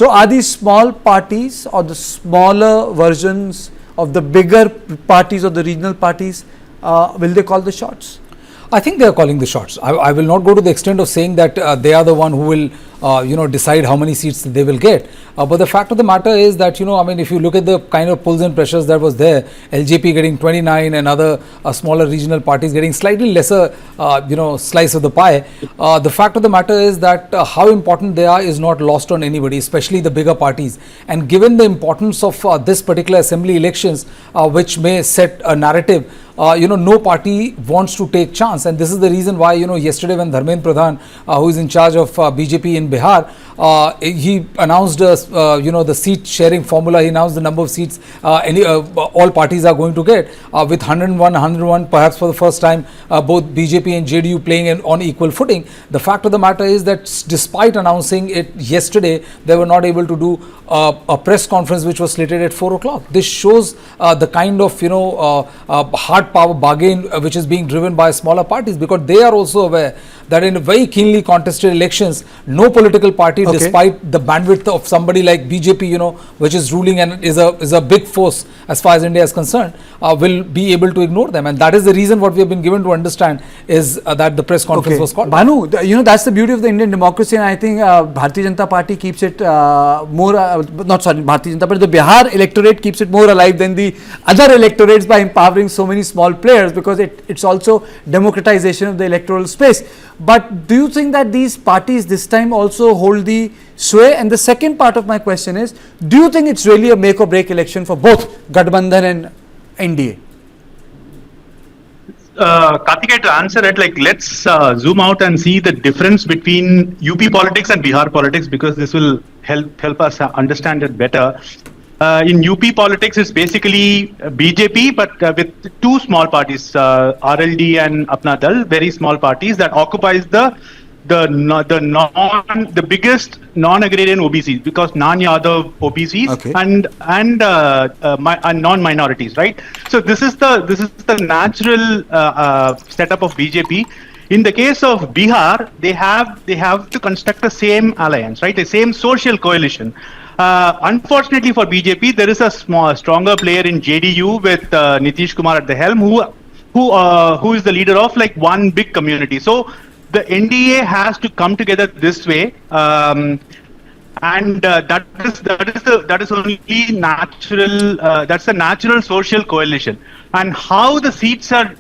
So are these small parties or the smaller versions of the bigger parties or the regional parties, will they call the shots? I think they are calling the shots. I will not go to the extent of saying that they are the one who will, decide how many seats they will get. But the fact of the matter is that, if you look at the kind of pulls and pressures that was there, LJP getting 29 and other smaller regional parties getting slightly lesser, slice of the pie. The fact of the matter is that how important they are is not lost on anybody, especially the bigger parties. And given the importance of this particular assembly elections, which may set a narrative, no party wants to take chance, and this is the reason why yesterday when Dharmendra Pradhan, who is in charge of BJP in Bihar, he announced the seat sharing formula. He announced the number of seats all parties are going to get with 101, perhaps for the first time both BJP and JDU playing on equal footing. The fact of the matter is that despite announcing it yesterday, they were not able to do a press conference which was slated at 4 o'clock. This shows the kind of hard power bargain which is being driven by smaller parties, because they are also aware that in very keenly contested elections, no political party, despite the bandwidth of somebody like BJP, which is ruling and is a big force as far as India is concerned, will be able to ignore them. And that is the reason what we have been given to understand is that the press conference was called. Bhanu, that's the beauty of the Indian democracy, and I think Bharatiya Janata Party keeps it Bharatiya Janata Party, the Bihar electorate keeps it more alive than the other electorates by empowering so many small players, because it's also democratization of the electoral space. But do you think that these parties this time also hold the sway? And the second part of my question is, do you think it's really a make or break election for both Gathbandhan and NDA? Karthikeya, to answer it, let's zoom out and see the difference between UP politics and Bihar politics, because this will help us understand it better. In UP politics, it's basically BJP, but with two small parties, RLD and Apna Dal, very small parties that occupies the biggest non-agrarian OBCs, because non-Yadav OBCs and non-minorities, right? So this is the natural setup of BJP. In the case of Bihar, they have to construct the same alliance, right? The same social coalition. Unfortunately for BJP, there is a stronger player in JDU with Nitish Kumar at the helm, who is the leader of one big community. So the NDA has to come together this way, and that is only natural. That's a natural social coalition. And how the seats are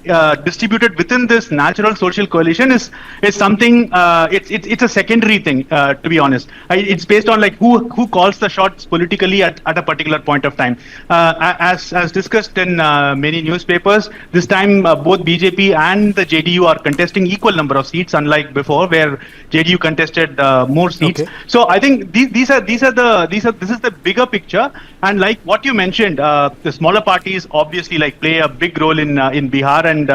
distributed within this natural social coalition is something. It's a secondary thing, to be honest. It's based on who calls the shots politically at a particular point of time. As discussed in many newspapers, this time both BJP and the JDU are contesting equal number of seats, unlike before where JDU contested more seats. So I think this is the bigger picture. And like what you mentioned, the smaller parties obviously play a big role in Bihar, and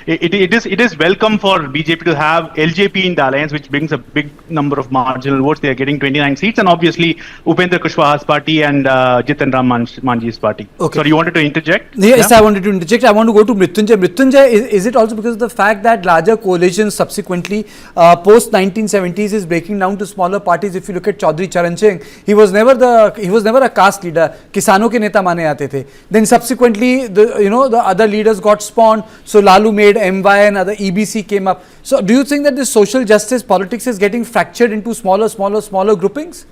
it is welcome for BJP to have LJP in the alliance, which brings a big number of marginal votes. They are getting 29 seats, and obviously Upendra Kushwaha's party and Jitan Ram Manjhi's party. Sorry, you wanted to interject? Yes, yeah? I wanted to interject. I want to go to Mrityunjay. Mrityunjay, is it also because of the fact that larger coalitions subsequently post 1970s is breaking down to smaller parties? If you look at Chaudhry Charan Singh, he was never a caste leader. Kisano ke neta mane aate the. Then subsequently the other leaders got spawned. So Lalu made MY and other EBC came up. So do you think that this social justice politics is getting fractured into smaller groupings?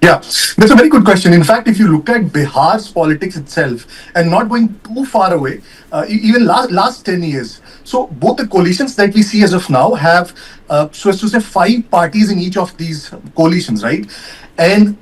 Yeah, that's a very good question. In fact, if you look at Bihar's politics itself, and not going too far away, even last 10 years, so both the coalitions that we see as of now have, so as to say, 5 parties in each of these coalitions, right? And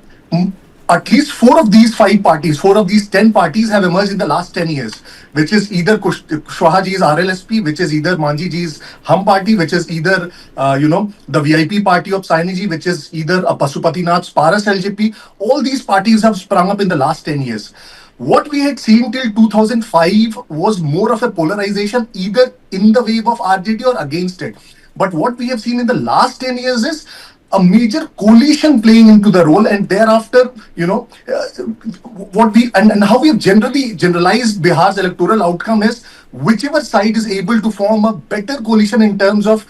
at least 4 of these 5 parties, 4 of these 10 parties have emerged in the last 10 years, which is either Kushwaha ji's RLSP, which is either Manjhi ji's Hum party, which is either, the VIP party of Saini ji, which is either a Pasupatinath's Paras LJP. All these parties have sprung up in the last 10 years. What we had seen till 2005 was more of a polarization, either in the wave of RJD or against it. But what we have seen in the last 10 years is a major coalition playing into the role, and thereafter, what we and how we have generalized Bihar's electoral outcome is whichever side is able to form a better coalition in terms of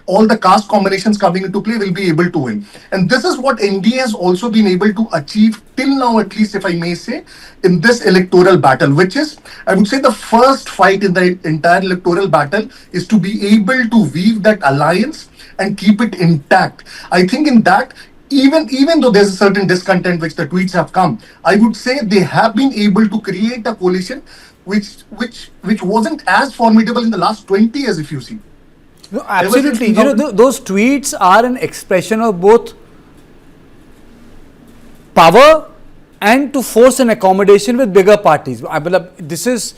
all the caste combinations coming into play will be able to win. And this is what NDA has also been able to achieve till now, at least if I may say, in this electoral battle, which is, I would say, the first fight in the entire electoral battle is to be able to weave that alliance and keep it intact. I think in that, even though there's a certain discontent which the tweets have come, I would say they have been able to create a coalition which wasn't as formidable in the last 20 years, if you see. No, absolutely. You know, those tweets are an expression of both power and to force an accommodation with bigger parties. I believe this is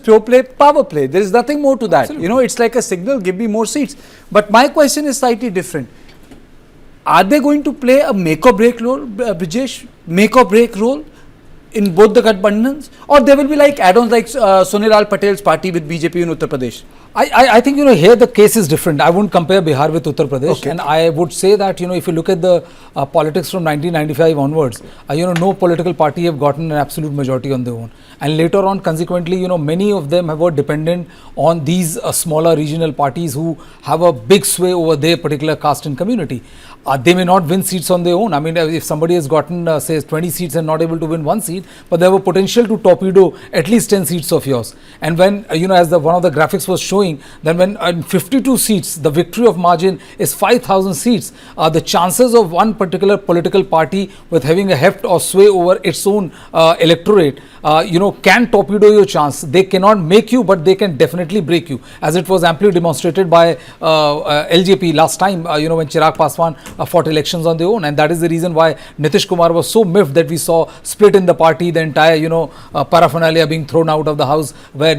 pure play, power play. There is nothing more to that. Absolutely. You know, it's like a signal, give me more seats. But my question is slightly different. Are they going to play a make or break role, Brijesh? Make or break role in both the Gathbandhans? Or they will be like add-ons like Sonilal Patel's party with BJP in Uttar Pradesh? I think, you know, here the case is different. I wouldn't compare Bihar with Uttar Pradesh. Okay. And I would say that, you know, if you look at the politics from 1995 onwards, you know, no political party have gotten an absolute majority on their own. And later on, consequently, you know, many of them were dependent on these smaller regional parties who have a big sway over their particular caste and community. They may not win seats on their own. I mean, if somebody has gotten, say, 20 seats and not able to win one seat, but they have a potential to torpedo at least 10 seats of yours. And when, you know, as one of the graphics was showing, then when in 52 seats, the victory of margin is 5,000 seats, the chances of one particular political party with having a heft or sway over its own electorate, you know, can torpedo your chance. They cannot make you, but they can definitely break you, as it was amply demonstrated by LJP last time, you know, when Chirag Paswan fought elections on their own. And that is the reason why Nitish Kumar was so miffed that we saw split in the party, the entire, you know, paraphernalia being thrown out of the house, where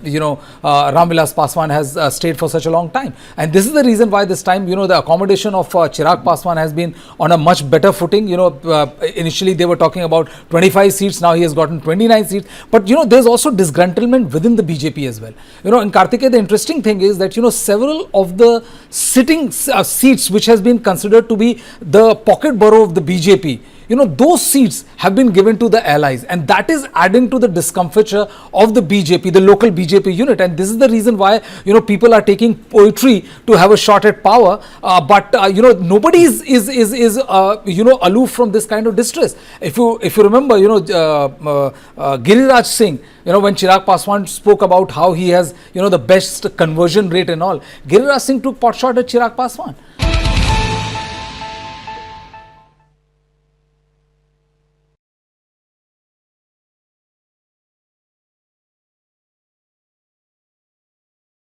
you know, Ram Vilas Paswan has stayed for such a long time. And this is the reason why this time, you know, the accommodation of Chirag Paswan has been on a much better footing. You know, initially they were talking about 25 seats, now he has gotten 29 seats. But, you know, there's also disgruntlement within the BJP as well. You know, in Kartikeya, the interesting thing is that, you know, several of the sitting seats which has been considered to be the pocket borough of the BJP, you know, those seats have been given to the allies, and that is adding to the discomfiture of the BJP, the local BJP unit. And this is the reason why, you know, people are taking poetry to have a shot at power. But you know, nobody is you know, aloof from this kind of distress. If you remember, you know, Giriraj Singh, you know, when Chirag Paswan spoke about how he has, you know, the best conversion rate and all, Giriraj Singh took pot shot at Chirag Paswan.